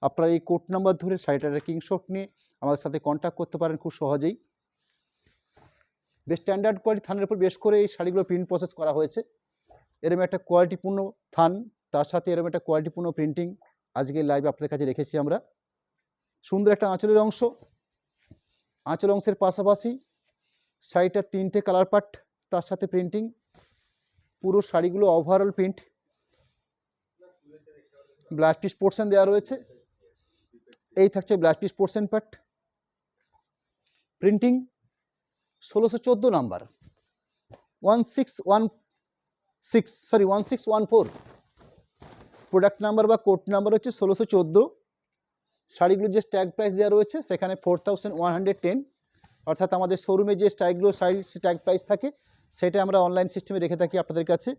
আপনারা এই কোড নাম্বার ধরে শাড়িটার স্ক্রিনশট নিয়ে আমাদের সাথে কন্ট্যাক্ট করতে পারেন খুব সহজেই। বেশ স্ট্যান্ডার্ড কোয়ালিটি থানের উপর বেশ করে এই শাড়িগুলো প্রিন্ট প্রসেস করা হয়েছে। এরম একটা কোয়ালিটিপূর্ণ থান, তার সাথে এরম একটা কোয়ালিটিপূর্ণ প্রিন্টিং আজকে লাইভে আপনাদের কাছে রেখেছি আমরা। সুন্দর একটা আঁচলের অংশ, আঁচল অংশের পাশাপাশি শাড়িটার তিনটে কালার পার্ট, তার সাথে প্রিন্টিং। পুরো শাড়িগুলো overall print blouse piece portion দেওয়া রয়েছে। এই থাকছে blouse piece portion part. Printing 1614 number, 1614 product number বা কোড নাম্বার হচ্ছে 1614। শাড়িগুলোর যে স্ট্যাগ প্রাইস দেওয়া রয়েছে সেখানে 4110, অর্থাৎ আমাদের শোরুমে যে শাড়িগুলো শাড়ির স্ট্যাগ প্রাইস থাকে সেটা আমরা অনলাইন সিস্টেমে রেখে থাকি আপনাদের কাছে,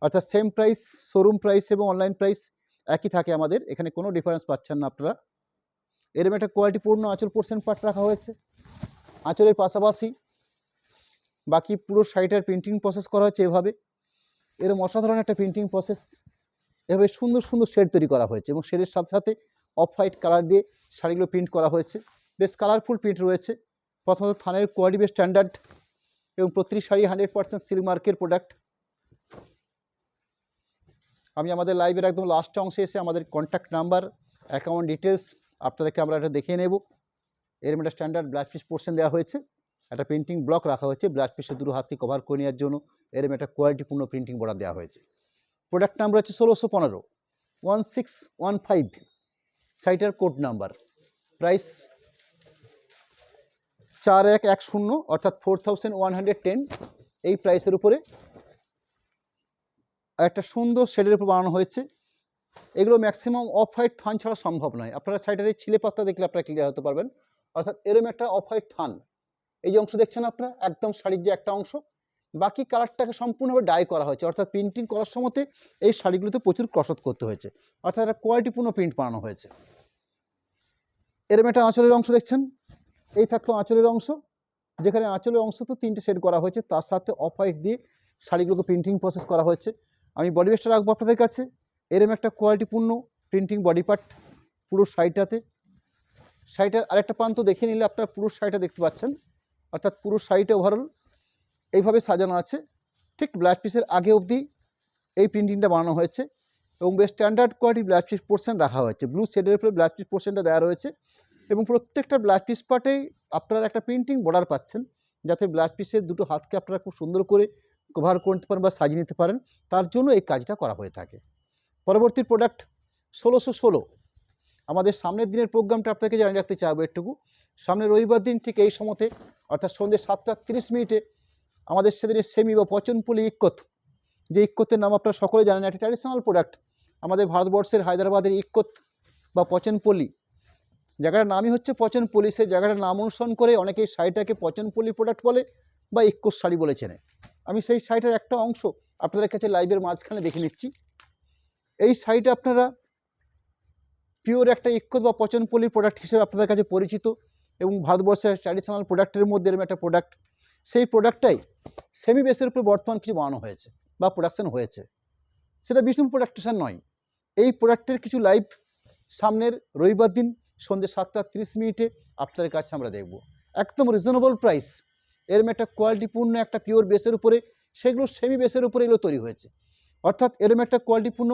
অর্থাৎ সেম প্রাইস, শোরুম প্রাইস এবং অনলাইন প্রাইস একই থাকে আমাদের, এখানে কোনো ডিফারেন্স পাচ্ছেন না আপনারা। এরকম একটা কোয়ালিটিপূর্ণ আঁচল পোর্শন পার্ট রাখা হয়েছে। আঁচলের পাশাপাশি বাকি পুরো শাড়িটার প্রিন্টিং প্রসেস করা হয়েছে এভাবে। এরকম অসাধারণ একটা প্রিন্টিং প্রসেস, এভাবে সুন্দর সুন্দর শেড তৈরি করা হয়েছে এবং শেডের সাথে সাথে অফ হোয়াইট কালার দিয়ে শাড়িগুলো প্রিন্ট করা হয়েছে। বেশ কালারফুল প্রিন্ট রয়েছে। প্রথমত থানের কোয়ালিটি বেশ স্ট্যান্ডার্ড এবং প্রতিটি শাড়ি 100% সিল্ক মার্কের প্রোডাক্ট। আমি আমাদের লাইভের একদম লাস্ট অংশে এসে আমাদের কন্ট্যাক্ট নাম্বার, অ্যাকাউন্ট ডিটেলস আপনাদেরকে আমরা এটা দেখিয়ে নেব। এরকম একটা স্ট্যান্ডার্ড ব্লাউজ পিস পোর্শন দেওয়া হয়েছে, একটা প্রিন্টিং ব্লক রাখা হয়েছে ব্লাউজ পিসের দুটো হাতকে কভার করে নেওয়ার জন্য। এরকম একটা কোয়ালিটিপূর্ণ প্রিন্টিং বর্ডার দেওয়া হয়েছে। প্রোডাক্ট নাম্বার হচ্ছে 1615 1615, সাইটের কোড নাম্বার। প্রাইস 4110 অর্থাৎ 4110। এই প্রাইসের উপরে একটা সুন্দর শেডের উপর বানানো হয়েছে। এগুলো ম্যাক্সিমাম অফ হোয়াইট থান ছাড়া সম্ভব নয়। আপনারা সাইডের এই ছিলে পাতা দেখলে আপনারা ক্লিয়ার হতে পারবেন। অর্থাৎ এরকম একটা অফ হোয়াইট থান, এই যে অংশ দেখছেন আপনারা, একদম শাড়ির যে একটা অংশ, বাকি কালারটাকে সম্পূর্ণভাবে ডাই করা হয়েছে। অর্থাৎ প্রিন্টিং করার সময়তে এই শাড়িগুলোতে প্রচুর কসরত করতে হয়েছে, অর্থাৎ একটা কোয়ালিটিপূর্ণ প্রিন্ট বানানো হয়েছে। এরকম একটা আঁচলের অংশ দেখছেন, এই থাকলো আঁচলের অংশ, যেখানে আঁচলের অংশ তো 3টে শেড করা হয়েছে, তার সাথে অফ হোয়াইট দিয়ে শাড়িগুলোকে প্রিন্টিং প্রসেস করা হয়েছে। আমি বডি বেসটা রাখবো আপনাদের কাছে। এরকম একটা কোয়ালিটিপূর্ণ প্রিন্টিং বডি পার্ট পুরো শাড়িটাতে। শাড়িটার আরেকটা প্রান্ত দেখে নিলে আপনারা পুরো শাড়িটা দেখতে পাচ্ছেন। অর্থাৎ পুরো শাড়িটা ওভারঅল এইভাবে সাজানো আছে, ঠিক ব্লাউজ পিসের আগে অবধি এই প্রিন্টিংটা বানানো হয়েছে এবং বেশ standard quality blouse piece portion রাখা হয়েছে। ব্লু শেডের উপরে ব্লাউজ পিস পোর্শনটা দেওয়া রয়েছে এবং প্রত্যেকটা ব্লাউজ পিস পার্টেই আপনারা একটা প্রিন্টিং বর্ডার পাচ্ছেন, যাতে ব্লাউজ পিসের দুটো হাতকে আপনারা খুব সুন্দর করে কভার করতে পারেন বা সাজিয়ে নিতে পারেন, তার জন্য এই কাজটা করা হয়ে থাকে। পরবর্তী প্রোডাক্ট 1616। আমাদের সামনের দিনের প্রোগ্রামটা আপনাকে জানিয়ে রাখতে চাইবো একটুকু। সামনের রবিবার দিন ঠিক এই সময়তে অর্থাৎ সন্ধ্যে 7:30 আমাদের সেদিনে সেমি বা পচনপল্লী ইক্কত, যে ইক্কতের নাম আপনারা সকলে জানেন, একটা ট্র্যাডিশনাল প্রোডাক্ট আমাদের ভারতবর্ষের হায়দ্রাবাদের ইক্কত বা পচনপল্লী, জায়গাটার নামই হচ্ছে পচনপল্লী। সেই জায়গাটার নাম অনুসরণ করে অনেকেই শাড়িটাকে পচনপল্লী প্রোডাক্ট বলে বা ইক্কত শাড়ি বলে চেনে। আমি সেই শাড়িটার একটা অংশ আপনাদের কাছে লাইভের মাঝখানে দেখে নিচ্ছি। এই শাড়িটা আপনারা পিওর একটা ইক্কত বা পচনপল্লী প্রোডাক্ট হিসেবে আপনাদের কাছে পরিচিত এবং ভারতবর্ষের ট্র্যাডিশনাল প্রোডাক্টের মধ্যে এরকম একটা প্রোডাক্ট। সেই প্রোডাক্টটাই সেমি বেসের উপরে বর্তমান কিছু বানানো হয়েছে বা প্রোডাকশান হয়েছে, সেটা বিষ্ণু প্রোডাকশন নয়। এই প্রোডাক্টের কিছু লাইভ সামনের রবিবার দিন সন্ধ্যে 7:30 আপনাদের কাছে আমরা দেখব। একদম রিজনেবল প্রাইস, এরম একটা কোয়ালিটিপূর্ণ একটা পিওর বেসের উপরে, সেগুলো সেমি বেসের উপরে এগুলো তৈরি হয়েছে। অর্থাৎ এরম একটা কোয়ালিটিপূর্ণ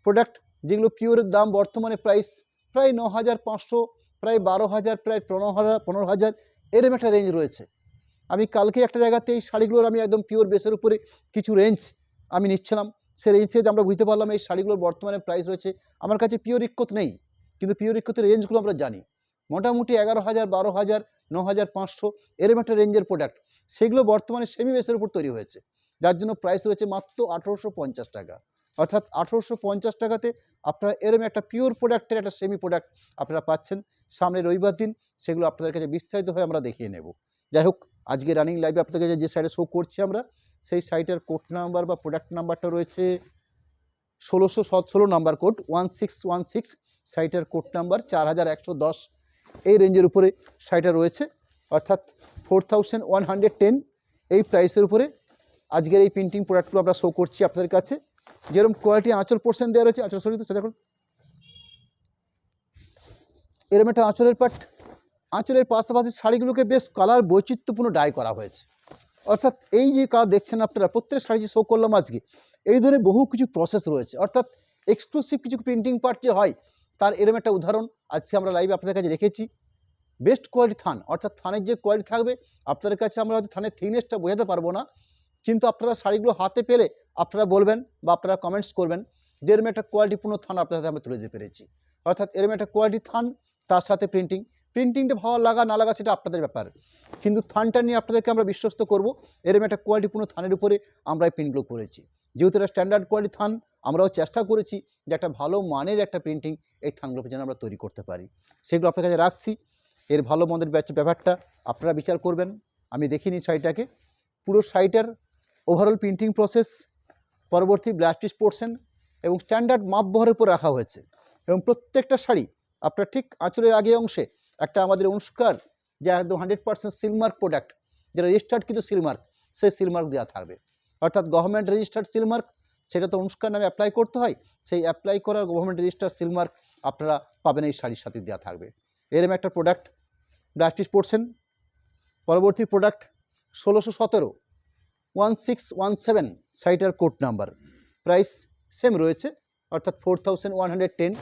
প্রোডাক্ট যেগুলো পিওরের দাম বর্তমানে প্রাইস প্রায় 9500, প্রায় 12,000, প্রায় 15,000 এরম একটা রেঞ্জ রয়েছে। আমি কালকে একটা জায়গাতে এই শাড়িগুলোর আমি একদম পিওর বেসের উপরে কিছু রেঞ্জ আমি নিচ্ছিলাম, সেই রেঞ্জ থেকে আমরা বুঝতে পারলাম এই শাড়িগুলোর বর্তমানে প্রাইস রয়েছে। আমার কাছে পিওর ইক্কত নেই, কিন্তু পিওর ইক্কতের রেঞ্জগুলো আমরা জানি, মোটামুটি 11,000, 12,000, 9,500 এরম একটা রেঞ্জের প্রোডাক্ট, সেগুলো বর্তমানে সেমি বেসের উপর তৈরি হয়েছে, যার জন্য প্রাইস রয়েছে মাত্র 1850 টাকা। অর্থাৎ 1850 টাকাতে আপনারা এরম একটা পিওর প্রোডাক্টের একটা সেমি প্রোডাক্ট আপনারা পাচ্ছেন। সামনে রবিবার দিন সেগুলো আপনাদের কাছে বিস্তারিতভাবে আমরা দেখিয়ে নেব। যাই হোক, আজকে রানিং লাইভে আপনাদের কাছে যে সাইটে শো করছি আমরা, সেই সাইটের কোড নাম্বার বা প্রোডাক্ট নাম্বারটা রয়েছে 1617 নাম্বার কোড 1616, সাইটের কোড নাম্বার 4110। এই রেঞ্জের উপরে সাইটটা রয়েছে, অর্থাৎ 4110 এই প্রাইসের উপরে আজকের এই প্রিন্টিং প্রোডাক্টগুলো আমরা শো করছি আপনাদের কাছে। যেরকম কোয়ালিটি আঁচল পোর্শন দেওয়া রয়েছে, আঁচল সরিয়ে সেটা করুন, এরকম একটা আঁচলের পাট, আঁচলের পাশাপাশি শাড়িগুলোকে বেশ কালার বৈচিত্র্যপূর্ণ ডাই করা হয়েছে। অর্থাৎ এই যে কালার দেখছেন আপনারা, প্রত্যেক শাড়ি যে শো করলাম আজকে, এই ধরনের বহু কিছু প্রসেস রয়েছে। অর্থাৎ এক্সক্লুসিভ কিছু প্রিন্টিং পার্ট যে হয়, তার এরকম একটা উদাহরণ আজকে আমরা লাইভে আপনাদের কাছে রেখেছি। বেস্ট কোয়ালিটি থান, অর্থাৎ থানের যে কোয়ালিটি থাকবে আপনাদের কাছে আমরা হয়তো থানের থিকনেসটা বোঝাতে পারবো না, কিন্তু আপনারা শাড়িগুলো হাতে পেলে আপনারা বলবেন বা আপনারা কমেন্টস করবেন যে এরকম একটা কোয়ালিটিপূর্ণ থান আপনাদের হাতে আমরা তুলে দিতে পেরেছি। অর্থাৎ এরকম একটা কোয়ালিটি থান, তার সাথে প্রিন্টিংটা ভালো লাগা না লাগা সেটা আপনাদের ব্যাপার, কিন্তু থানটা নিয়ে আপনাদেরকে আমরা বিশ্বস্ত করব। এরকম একটা কোয়ালিটিপূর্ণ থানের উপরে আমরা এই প্রিন্টগুলো করেছি। যেহেতু এটা স্ট্যান্ডার্ড কোয়ালিটি থান, আমরাও চেষ্টা করেছি যে একটা ভালো মানের একটা প্রিন্টিং এই থানগুলোকে যেন আমরা তৈরি করতে পারি, সেগুলো আপনার কাছে রাখছি। এর ভালো মন্দের ব্যাপারটা আপনারা বিচার করবেন। আমি দেখিনি শাড়িটাকে, পুরো শাড়িটার ওভারঅল প্রিন্টিং প্রসেস, পরবর্তী ব্লাউজ পিস পোর্শন এবং স্ট্যান্ডার্ড মাপ বহরের উপর রাখা হয়েছে এবং প্রত্যেকটা শাড়ি আপনার ঠিক আঁচলের আগে অংশে একটা আমাদের অনুষ্কার যে একদম 100% সিলমার্ক প্রোডাক্ট, যেটা রেজিস্টার্ড কিন্তু সিলমার্ক, সেই সিলমার্ক দেওয়া থাকবে। অর্থাৎ গভর্নমেন্ট রেজিস্টার্ড সিলমার্ক, সেটা তো অনুষ্কার নামে অ্যাপ্লাই করতে হয়, সেই অ্যাপ্লাই করার গভর্নমেন্ট রেজিস্টার্ড সিলমার্ক আপনারা পাবেন এই শাড়ির সাথে দেওয়া থাকবে। এরম একটা প্রোডাক্ট ব্লাউজ পিস পড়ছেন। পরবর্তী প্রোডাক্ট 1617 1617 শাড়িটার কোড নাম্বার, প্রাইস সেম রয়েছে অর্থাৎ 4110।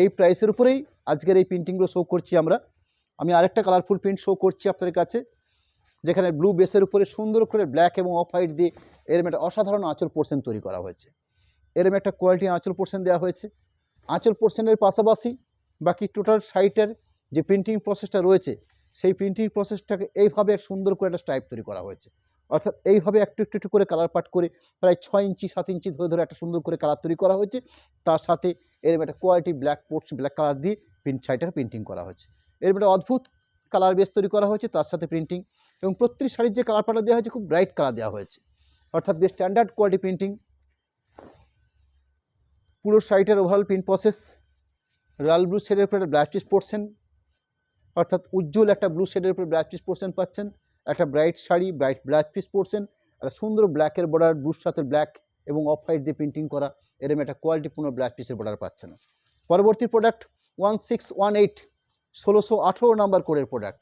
এই প্রাইসের উপরেই আজকের এই প্রিন্টিংগুলো শো করছি আমরা। আমি আরেকটা কালারফুল প্রিন্ট শো করছি আপনাদের কাছে, যেখানে ব্লু বেসের উপরে সুন্দর করে ব্ল্যাক এবং অফ হোয়াইট দিয়ে এরম একটা অসাধারণ আঁচল পোর্শন তৈরি করা হয়েছে। এরম একটা কোয়ালিটি আঁচল পোর্শন দেওয়া হয়েছে। আঁচল পোর্শনের পাশাপাশি বাকি টোটাল শাড়িটার যে প্রিন্টিং প্রসেসটা রয়েছে, সেই প্রিন্টিং প্রসেসটাকে এইভাবে সুন্দর করে একটা স্ট্রাইপ তৈরি করা হয়েছে। অর্থাৎ এইভাবে একটু একটু একটু করে কালার পাট করে প্রায় 6 ইঞ্চি 7 ইঞ্চি ধরে ধরে একটা সুন্দর করে কালার তৈরি করা হয়েছে। তার সাথে এরম একটা quality black ports black colour দিয়ে শাড়িটার প্রিন্টিং করা হয়েছে। এরম একটা অদ্ভুত কালার বেস তৈরি করা হয়েছে, তার সাথে প্রিন্টিং, এবং প্রত্যেক শাড়ির যে কালার পাটা দেওয়া হয়েছে খুব ব্রাইট কালার দেওয়া হয়েছে, অর্থাৎ বেশ স্ট্যান্ডার্ড কোয়ালিটি প্রিন্টিং। পুরো শাড়িটার overall print process royal blue শেডের উপরে ব্লাউজ পিস পড়ছেন, অর্থাৎ উজ্জ্বল একটা ব্লু শেডের উপরে ব্লাউজ পিস পড়ছেন পাচ্ছেন। একটা bright sari, bright blouse piece পড়ছেন, একটা সুন্দর ব্ল্যাকের বর্ডার, ব্লুর সাথে ব্ল্যাক এবং অফ হোয়াইট দিয়ে প্রিন্টিং করা এরম একটা কোয়ালিটিপূর্ণ ব্লাউজ পিসের বর্ডার পাচ্ছেন। পরবর্তী প্রোডাক্ট 1618 1618 নাম্বার কোডের প্রোডাক্ট।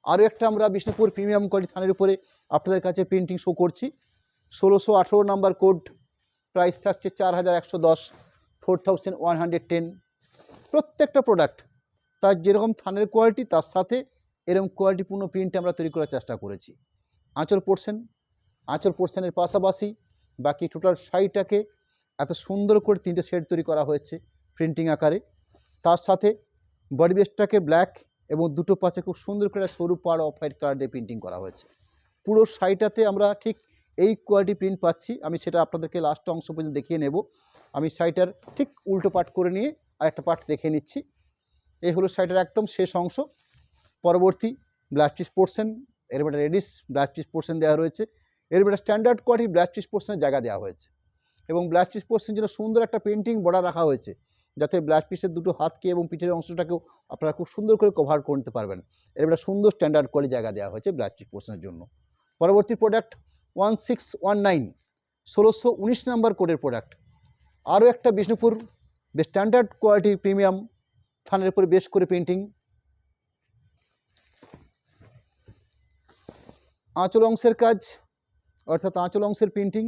আরও একটা আমরা বিষ্ণুপুর প্রিমিয়াম কোয়ালিটি থানের উপরে আপনাদের কাছে প্রিন্টিং শো করছি। 1618 নাম্বার কোড, প্রাইস থাকছে 4110, 4110। প্রত্যেকটা প্রোডাক্ট তার যেরকম থানের কোয়ালিটি, তার সাথে এরকম কোয়ালিটিপূর্ণ প্রিন্ট আমরা তৈরি করার চেষ্টা করেছি। আঁচল পোর্শনের পাশাপাশি বাকি টোটাল শাড়িটাকে এত সুন্দর করে 3টে শেড তৈরি করা হয়েছে প্রিন্টিং আকারে। তার সাথে বডি বেসটাকে ব্ল্যাক এবং দুটো পাশে খুব সুন্দর করে সরু পাড় অফ হোয়াইট কালার দিয়ে প্রিন্টিং করা হয়েছে। পুরো শাড়িটাতে আমরা ঠিক এই কোয়ালিটি প্রিন্ট পাচ্ছি। আমি সেটা আপনাদেরকে লাস্ট অংশ পর্যন্ত দেখিয়ে নেব। আমি শাড়িটার ঠিক উল্টো পাট করে নিয়ে আরেকটা পাট দেখিয়ে নিচ্ছি। এই হলো শাড়িটার একদম শেষ অংশ। পরবর্তী ব্লাউজ পিস পোর্শন, এর একটা রেডিশ ব্লাউজ পিস পোর্শন দেওয়া রয়েছে। এর একটা স্ট্যান্ডার্ড কোয়ালিটি ব্লাউজ পিস পোর্শনের জায়গা দেওয়া হয়েছে, এবং ব্লাউজ পিস পোর্শনের জন্য সুন্দর একটা পেন্টিং বর্ডার রাখা হয়েছে, যাতে ব্লাউজ পিসের দুটো হাতকে এবং পিঠের অংশটাকেও আপনারা খুব সুন্দর করে কভার করতে পারবেন। এর একটা সুন্দর স্ট্যান্ডার্ড কোয়ালিটি জায়গা দেওয়া হয়েছে ব্লাউজ পিস পোর্শনের জন্য। পরবর্তী প্রোডাক্ট 1619 1619 নাম্বার কোডের প্রোডাক্ট। আরও একটা বিষ্ণুপুর বেশ স্ট্যান্ডার্ড কোয়ালিটি প্রিমিয়াম থানের উপরে বেশ করে প্রিন্টিং। আঁচল অংশের কাজ, অর্থাৎ আঁচল অংশের প্রিন্টিং।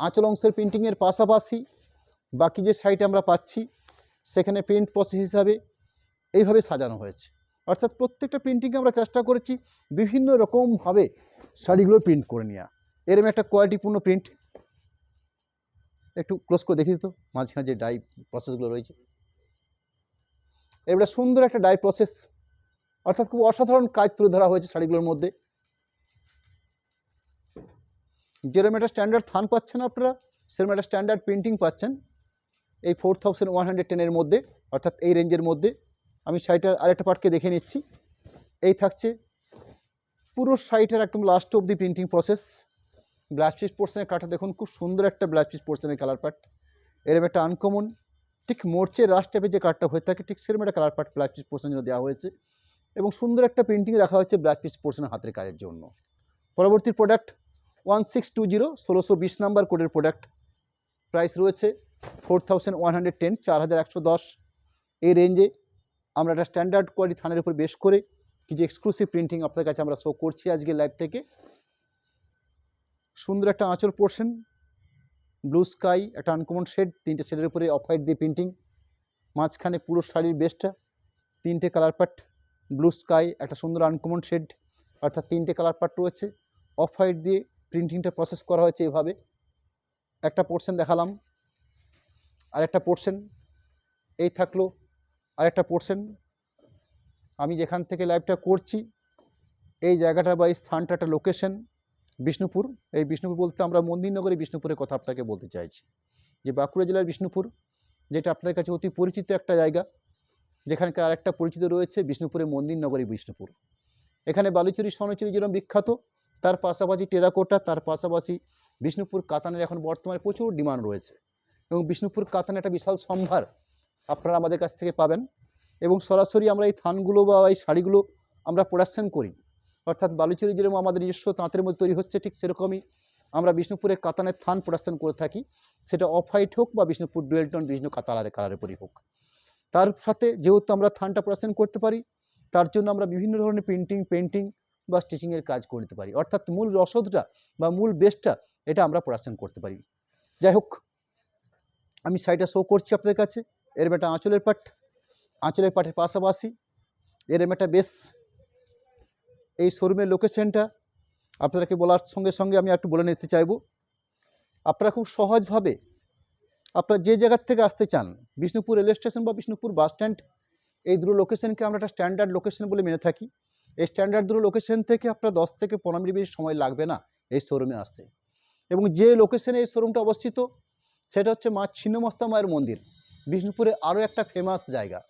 আঁচল অংশের প্রিন্টিংয়ের পাশাপাশি বাকি যে শাড়িটা আমরা পাচ্ছি, সেখানে প্রিন্ট প্রসেস হিসাবে এইভাবে সাজানো হয়েছে। অর্থাৎ প্রত্যেকটা প্রিন্টিংয়ে আমরা চেষ্টা করেছি বিভিন্ন রকমভাবে শাড়িগুলো প্রিন্ট করে নেওয়া। এরম একটা কোয়ালিটিপূর্ণ প্রিন্ট। একটু ক্লোজ করে দেখি তো মাঝখানে যে ডাই প্রসেসগুলো রয়েছে। এবারে সুন্দর একটা ডাই প্রসেস, অর্থাৎ খুব অসাধারণ কাজ তুলে ধরা হয়েছে শাড়িগুলোর মধ্যে। যেরকম একটা স্ট্যান্ডার্ড থান পাচ্ছেন আপনারা, সেরকম একটা স্ট্যান্ডার্ড প্রিন্টিং পাচ্ছেন এই 4110 মধ্যে, অর্থাৎ এই রেঞ্জের মধ্যে। আমি শাড়িটার আরেকটা পার্টকে দেখে নিচ্ছি। এই থাকছে পুরো শাড়িটার একদম লাস্ট অবধি প্রিন্টিং প্রসেস। ব্লাউজ পিস পোর্শনের কাটা দেখুন, খুব সুন্দর একটা ব্লাউজ পিস পোর্শনের কালার পার্ট। এরকম একটা আনকমন ঠিক মোর্চে রাশ টাইপের যে কাটটা হয়ে থাকে, ঠিক সেরকম একটা কালার পার্ট ব্লাউজ পিস পোর্শনের জন্য দেওয়া হয়েছে, এবং সুন্দর একটা প্রিন্টিং রাখা হয়েছে ব্লাউজ পিস পোর্শনের হাতের কাজের জন্য। পরবর্তী প্রোডাক্ট 1620 1620 নাম্বার কোডের প্রোডাক্ট। প্রাইস রয়েছে 4110, 4110। এই রেঞ্জে আমরা একটা স্ট্যান্ডার্ড কোয়ালিটি থানের উপর বেশ করে কিছু এক্সক্লুসিভ প্রিন্টিং আপনাদের কাছে আমরা শো করছি আজকে লাইভ থেকে। সুন্দর একটা আঁচল পোর্শন, ব্লু স্কাই, একটা আনকমন শেড, 3টে শেডের উপরে অফ হোয়াইট দিয়ে প্রিন্টিং। মাঝখানে পুরো শাড়ির বেসটা 3টে কালার পার্ট, ব্লু স্কাই, একটা সুন্দর আনকমন শেড, অর্থাৎ 3টে কালার পার্ট রয়েছে। অফ হোয়াইট দিয়ে প্রিন্টিংটা প্রসেস করা হয়েছে এভাবে। একটা পোর্শন দেখালাম, আরেকটা পোর্শন এই থাকলো, আরেকটা পোর্শন। আমি যেখান থেকে লাইভটা করছি এই জায়গাটা বা এই স্থানটা একটা লোকেশন বিষ্ণুপুর। এই বিষ্ণুপুর বলতে আমরা মন্দিরনগরে বিষ্ণুপুরের কথা আপনাকে বলতে চাইছি, যে বাঁকুড়া জেলার বিষ্ণুপুর, যেটা আপনাদের কাছে অতি পরিচিত একটা জায়গা, যেখানকার আরেকটা পরিচিত রয়েছে বিষ্ণুপুরের মন্দিরনগরী বিষ্ণুপুর। এখানে বালুচুরি স্বর্ণচুরি যেরকম বিখ্যাত, তার পাশাপাশি টেরাকোটা, তার পাশাপাশি বিষ্ণুপুর কাতানের এখন বর্তমানে প্রচুর ডিমান্ড রয়েছে, এবং বিষ্ণুপুর কাতানে একটা বিশাল সম্ভার আপনারা আমাদের কাছ থেকে পাবেন। এবং সরাসরি আমরা এই থানগুলো বা এই শাড়িগুলো আমরা প্রোডাকশন করি। অর্থাৎ বালুচরী যেরকম আমাদের নিজস্ব তাঁতের মধ্যে তৈরি হচ্ছে, ঠিক সেরকমই আমরা বিষ্ণুপুরে কাতানের থান প্রোডাকশন করে থাকি, সেটা অফ হোয়াইট হোক বা বিষ্ণুপুর ডুয়েল টোন বিভিন্ন কালারের পরই হোক। তার সাথে যেহেতু আমরা থানটা প্রোডাকশন করতে পারি, তার জন্য আমরা বিভিন্ন ধরনের প্রিন্টিং, পেন্টিং বা স্টিচিংয়ের কাজ করতে পারি। অর্থাৎ মূল রসদটা বা মূল বেসটা এটা আমরা প্রোডাকশন করতে পারি। যাই হোক, আমি শাড়িটা শো করছি আপনাদের কাছে। এরম একটা আঁচলের পাট, আঁচলের পাটের পাশাপাশি এরম একটা বেশ, এই শোরুমের লোকেশনটা আপনাদেরকে বলার সঙ্গে সঙ্গে আমি একটু বলে নিতে চাইব। আপনারা খুব সহজভাবে আপনারা যে জায়গার থেকে আসতে চান, বিষ্ণুপুর রেলওয়ে স্টেশন বা বিষ্ণুপুর বাস স্ট্যান্ড, এই দুটো লোকেশনকে আমরা একটা স্ট্যান্ডার্ড লোকেশন বলে মেনে থাকি। এই স্ট্যান্ডার্ড দুটো লোকেশন থেকে আপনার 10 থেকে 15 মিনিট বেশি সময় লাগবে না এই শোরুমে আসতে। এবং যে লোকেশনে এই শোরুমটা অবস্থিত সেটা হচ্ছে মা ছিন্নমস্তা মায়ের মন্দির, বিষ্ণুপুরে আরও একটা ফেমাস জায়গা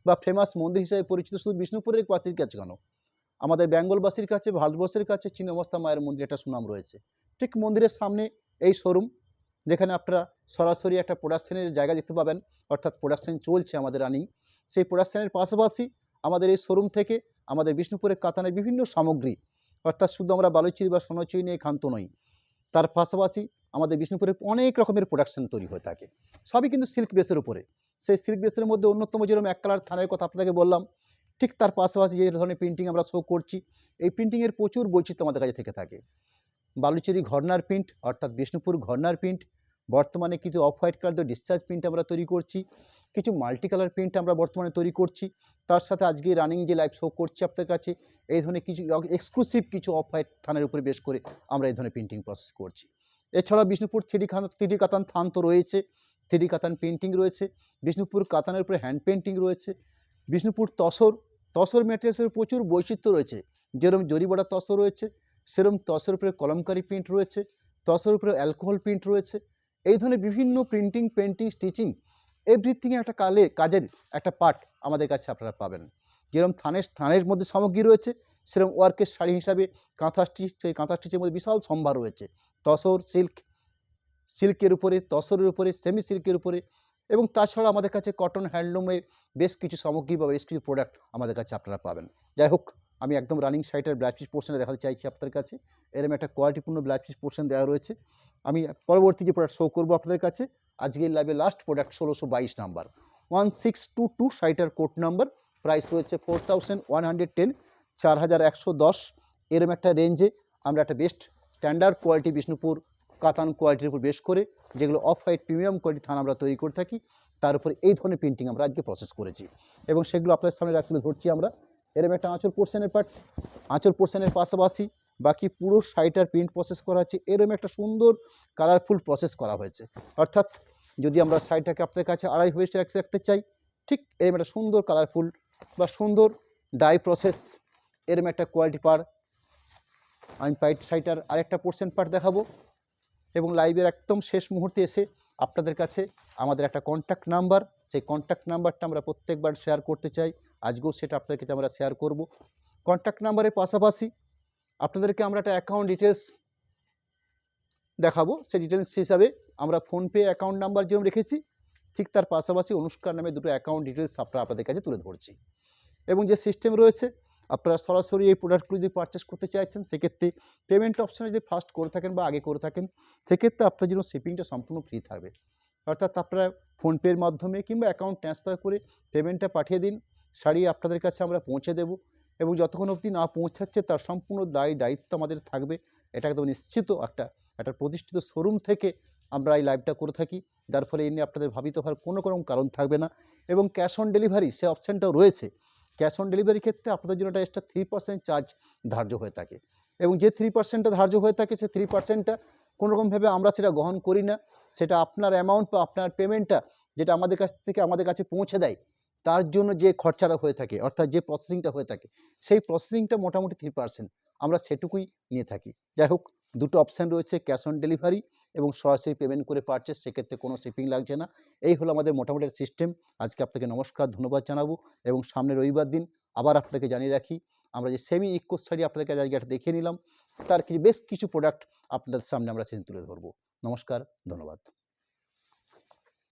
বা ফেমাস মন্দির হিসেবে পরিচিত। শুধু বিষ্ণুপুরের বাসীর কাছে কেন, আমাদের বেঙ্গলবাসীর কাছে, ভারতবর্ষের কাছে ছিন্নমস্তা মায়ের মন্দির একটা সুনাম রয়েছে। ঠিক মন্দিরের সামনে এই শোরুম, যেখানে আপনারা সরাসরি একটা প্রোডাকশনের জায়গা দেখতে পাবেন, অর্থাৎ প্রোডাকশন চলছে আমাদের রানিং। সেই প্রোডাকশনের পাশাপাশি আমাদের এই শোরুম থেকে আমাদের বিষ্ণুপুরের কাতানের বিভিন্ন সামগ্রী, অর্থাৎ শুধু আমরা বালুচরী বা সোনাচুরি নিয়ে ক্ষান্ত নই, তার পাশাপাশি আমাদের বিষ্ণুপুরে অনেক রকমের প্রোডাকশন তৈরি হয়ে থাকে, সবই কিন্তু সিল্ক বেসের উপরে। সেই সিল্ক বেসের মধ্যে অন্যতম যেরকম এক কালার থানের কথা আপনাকে বললাম, ঠিক তার পাশাপাশি যে ধরনের প্রিন্টিং আমরা শো করছি, এই প্রিন্টিংয়ের প্রচুর বৈচিত্র্য আমাদের কাছে থেকে থাকে। বালুচরী ঘরনার প্রিন্ট, অর্থাৎ বিষ্ণুপুর ঘরনার প্রিন্ট, বর্তমানে কিছু off white colour discharge print আমরা তৈরি করছি, কিছু মাল্টি কালার প্রিন্ট আমরা বর্তমানে তৈরি করছি। তার সাথে আজকে রানিং যে লাইভ শো করছি আপনার কাছে, এই ধরনের কিছু এক্সক্লুসিভ কিছু অফ হোয়াইট থানের উপরে বেশ করে আমরা এই ধরনের প্রিন্টিং প্রসেস করছি। এছাড়াও বিষ্ণুপুর থ্রিডি কাতান থান তো রয়েছে, থ্রিডি কাতান প্রিন্টিং রয়েছে, বিষ্ণুপুর কাতানের উপরে হ্যান্ড পেন্টিং রয়েছে, বিষ্ণুপুর তসর ম্যাটেরিয়ালসের প্রচুর বৈচিত্র্য রয়েছে। যেরকম জরিবড়া তসর রয়েছে, সেরকম তসর উপরে কলমকারি প্রিন্ট রয়েছে, তসর উপরে অ্যালকোহল প্রিন্ট রয়েছে। এই ধরনের বিভিন্ন প্রিন্টিং, পেন্টিং, স্টিচিং, এভরিথিংয়ে একটা কাজের একটা পার্ট আমাদের কাছে আপনারা পাবেন। যেরকম থানের মধ্যে সামগ্রী রয়েছে, সেরকম ওয়ার্কের শাড়ি হিসাবে কাঁথা স্টিচ, সেই কাঁথা স্টিচের মধ্যে বিশাল সম্ভার রয়েছে। তসর, সিল্কের উপরে, তসরের উপরে, সেমি সিল্কের উপরে, এবং তাছাড়া আমাদের কাছে কটন, হ্যান্ডলুমের বেশ কিছু সামগ্রী বা বেশ কিছু প্রোডাক্ট আমাদের কাছে আপনারা পাবেন। যাই হোক, আমি একদম রানিং শাড়িটার ব্লাউজ পিস পোর্শনে দেখাতে চাইছি আপনাদের কাছে। এরকম একটা কোয়ালিটিপূর্ণ ব্লাউজ পিস পোর্শন দেওয়া রয়েছে। আমি পরবর্তী যে প্রোডাক্ট শো করবো আপনাদের কাছে, আজকের লাইভে লাস্ট প্রোডাক্ট 1622 নাম্বার 1622 শাড়িটার কোড নাম্বার, প্রাইস রয়েছে 4110, 4110। এরকম একটা রেঞ্জে আমরা একটা বেস্ট স্ট্যান্ডার্ড কোয়ালিটি বিষ্ণুপুর কাতান কোয়ালিটির উপর বেশ করে, যেগুলো অফ হোয়াইট প্রিমিয়াম কোয়ালিটি থান আমরা তৈরি করে থাকি, তার উপরে এই ধরনের প্রিন্টিং আমরা আজকে প্রসেস করেছি এবং সেগুলো আপনাদের সামনে তুলে ধরছি আমরা। এরকম একটা আঁচল পোর্শনের পার্ট, আঁচল পোর্শনের পাশাপাশি বাকি পুরো শাড়িটার প্রিন্ট প্রসেস করা হচ্ছে। এরকম একটা সুন্দর কালারফুল প্রসেস করা হয়েছে। অর্থাৎ যদি আমরা শাড়িটাকে আপনাদের কাছে আড়াই হয়ে রাখতে চাই, ঠিক এরকম একটা সুন্দর কালারফুল বা সুন্দর ডাই প্রসেস, এরকম একটা কোয়ালিটি পার। আমি শাড়িটার আরেকটা পোর্শন পার্ট দেখাবো এবং লাইভের একদম শেষ মুহূর্তে এসে আপনাদের কাছে আমাদের একটা কন্ট্যাক্ট নাম্বার, সেই কন্ট্যাক্ট নাম্বারটা আমরা প্রত্যেকবার শেয়ার করতে চাই, আজকেও সেটা আপনাদের কাছে আমরা শেয়ার করব। কন্ট্যাক্ট নাম্বারের পাশাপাশি আপনাদেরকে আমরা একটা অ্যাকাউন্ট ডিটেলস দেখাবো। সেই ডিটেলস হিসাবে আমরা ফোনপে অ্যাকাউন্ট নাম্বার যেরকম রেখেছি, ঠিক তার পাশাপাশি অনুষ্কার নামে দুটো অ্যাকাউন্ট ডিটেলস আপনাদের কাছে তুলে ধরছি। এবং যে সিস্টেম রয়েছে, আপনারা সরাসরি এই প্রোডাক্টগুলো যদি পারচেস করতে চাইছেন, সেক্ষেত্রে পেমেন্ট অপশানে যদি ফার্স্ট করে থাকেন বা আগে করে থাকেন, সেক্ষেত্রে আপনার জন্য শিপিংটা সম্পূর্ণ ফ্রি থাকবে। অর্থাৎ আপনারা ফোনপের মাধ্যমে কিংবা অ্যাকাউন্ট ট্রান্সফার করে পেমেন্টটা পাঠিয়ে দিন, শাড়ি আপনাদের কাছে আমরা পৌঁছে দেব এবং যতক্ষণ অবধি না পৌঁছাচ্ছে তার সম্পূর্ণ দায়িত্ব আমাদের থাকবে। এটা একদম নিশ্চিত একটা প্রতিষ্ঠিত শোরুম থেকে আমরা এই লাইভটা করে থাকি, যার ফলে এ নিয়ে আপনাদের ভাবিত হওয়ার কোনো কারণ থাকবে না। এবং ক্যাশ অন ডেলিভারি সে অপশানটাও রয়েছে। ক্যাশ অন ডেলিভারির ক্ষেত্রে আপনাদের জন্য একটা এক্সট্রা 3% চার্জ ধার্য হয়ে থাকে এবং যে 3%টা ধার্য হয়ে থাকে, সে 3%টা কোনোরকমভাবে আমরা সেটা গ্রহণ করি না। সেটা আপনার অ্যামাউন্ট বা আপনার পেমেন্টটা যেটা আমাদের কাছ থেকে আমাদের কাছে পৌঁছে দেয়, তার জন্য যে খরচাটা হয়ে থাকে, অর্থাৎ যে প্রসেসিংটা হয়ে থাকে, সেই প্রসেসিংটা মোটামুটি 3% আমরা সেটুকুই নিয়ে থাকি। যাই হোক, দুটো অপশান রয়েছে, ক্যাশ অন ডেলিভারি এবং সরাসরি পেমেন্ট করে পারচেস, সেক্ষেত্রে কোনো শিপিং লাগছে না। এই হলো আমাদের মোটামুটি সিস্টেম। আজকে আপনাকে নমস্কার, ধন্যবাদ জানাবো এবং সামনে রবিবার দিন আবার আপনাকে জানিয়ে রাখি, আমরা যে সেমি ইকো শাড়ি আপনাদেরকে আজকে একটা দেখিয়ে নিলাম, তার বেশ কিছু প্রোডাক্ট আপনাদের সামনে আমরা সেদিন তুলে ধরবো। নমস্কার, ধন্যবাদ।